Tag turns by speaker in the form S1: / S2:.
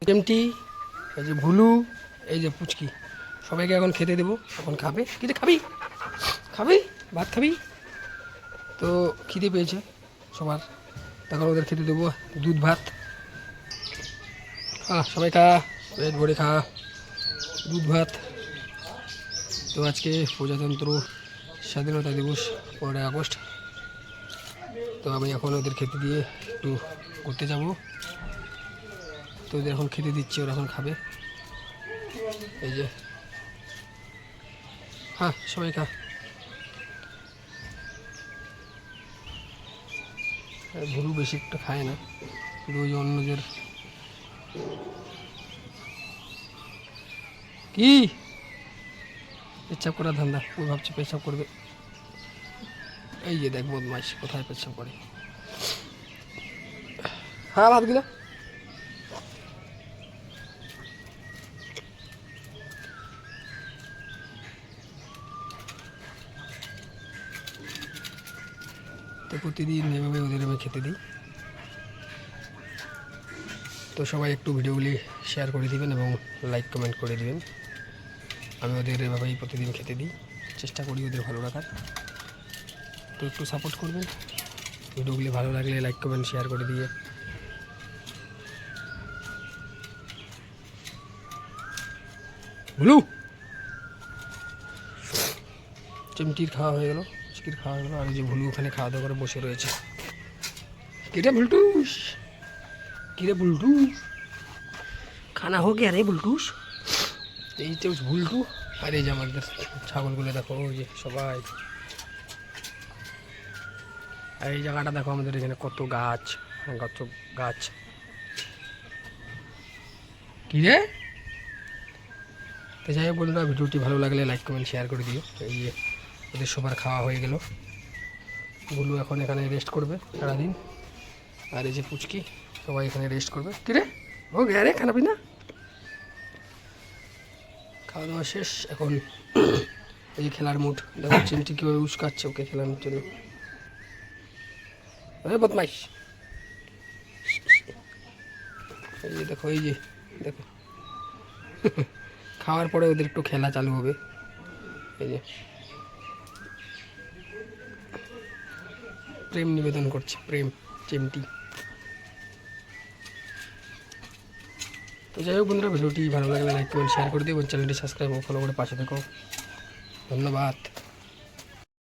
S1: টেমটি, এই যে ভুলু, এই যে পুচকি, সবাইকে এখন খেতে দেবো। এখন খাবে। কিরে খাবি? খাবি ভাত খাবি? তো খিদে পেয়েছে সবার, তখন ওদের খেতে দেবো দুধ ভাত। সবাই খা, পেট ভরে খা দুধ ভাত। তো আজকে প্রজাতন্ত্র স্বাধীনতা দিবস 15 আগস্ট। তো আমি এখন ওদের খেতে দিয়ে একটু ঘুরতে যাব। তো ওদের এখন খেতে দিচ্ছি, ওরা এখন খাবে। এই যে সবাই খা। ভুরু বেশি একটা খায় না, কিন্তু ওই অন্যদের কি পেচ্ছাপ করার ধান্দা, ওই ভাবছে পেচ্ছাপ করবে। এই যে দেখ বদমাইশ কোথায় পেচ্ছাপ করে। ভাতগুলো তো প্রতিদিন এভাবে ওদের আমি খেতে দিই। তো সবাই একটু ভিডিওগুলি শেয়ার করে দিবেন এবং লাইক কমেন্ট করে দিবেন। আমি ওদের এভাবেই প্রতিদিন খেতে দিই, চেষ্টা করি ওদের ভালো রাখার। তো একটু সাপোর্ট করবেন, ভিডিওগুলি ভালো লাগলে লাইক কমেন্ট শেয়ার করে দিয়ে। বলু চিমটির খাওয়া হয়ে গেল, চিকির খাওয়া হয়ে গেলো, আর এই যে ভুলু ওখানে খাওয়া দাওয়া করে বসে রয়েছে। কিরে বুলটুস, কিরে বুলটুস, খানা হো গিয়া রে বুলটুস। এই তো বুলটু, আর এই যে আমাদের ছাগলগুলো দেখো, ওই যে সবাই। আর এই জায়গাটা দেখো, আমাদের এখানে কত গাছ, গাছ। কি রে? তো যাই হোক বন্ধুরা, ভিডিওটি ভালো লাগলে লাইক কমেন্ট শেয়ার করে দিও। এই যে ওদের সবার খাওয়া হয়ে গেল, গুলু এখন এখানে রেস্ট করবে সারাদিন। আর এই যে পুচকি, সবাই এখানে রেস্ট করবে। কি রে ও গে রে, খানা পিনা খাওয়া দাওয়া শেষ। এখন এই যে খেলার মুড, দেখো চিমটি কীভাবে উস্কাচ্ছে ওকে খেলানোর জন্য। বদমাইশ, এই যে দেখো, এই যে দেখো খাওয়ার পরে ওদের একটু খেলা চালু হবে। এই যে প্রেম নিবেদন করছে, প্রেম চিমটি। তো যাই হোক বন্ধুরা, ভিডিওটি ভালো লাগলে লাইক কমেন্ট শেয়ার করে দিও এবং চ্যানেলটি সাবস্ক্রাইব ও ফলো করে পাশে থেকো। ধন্যবাদ।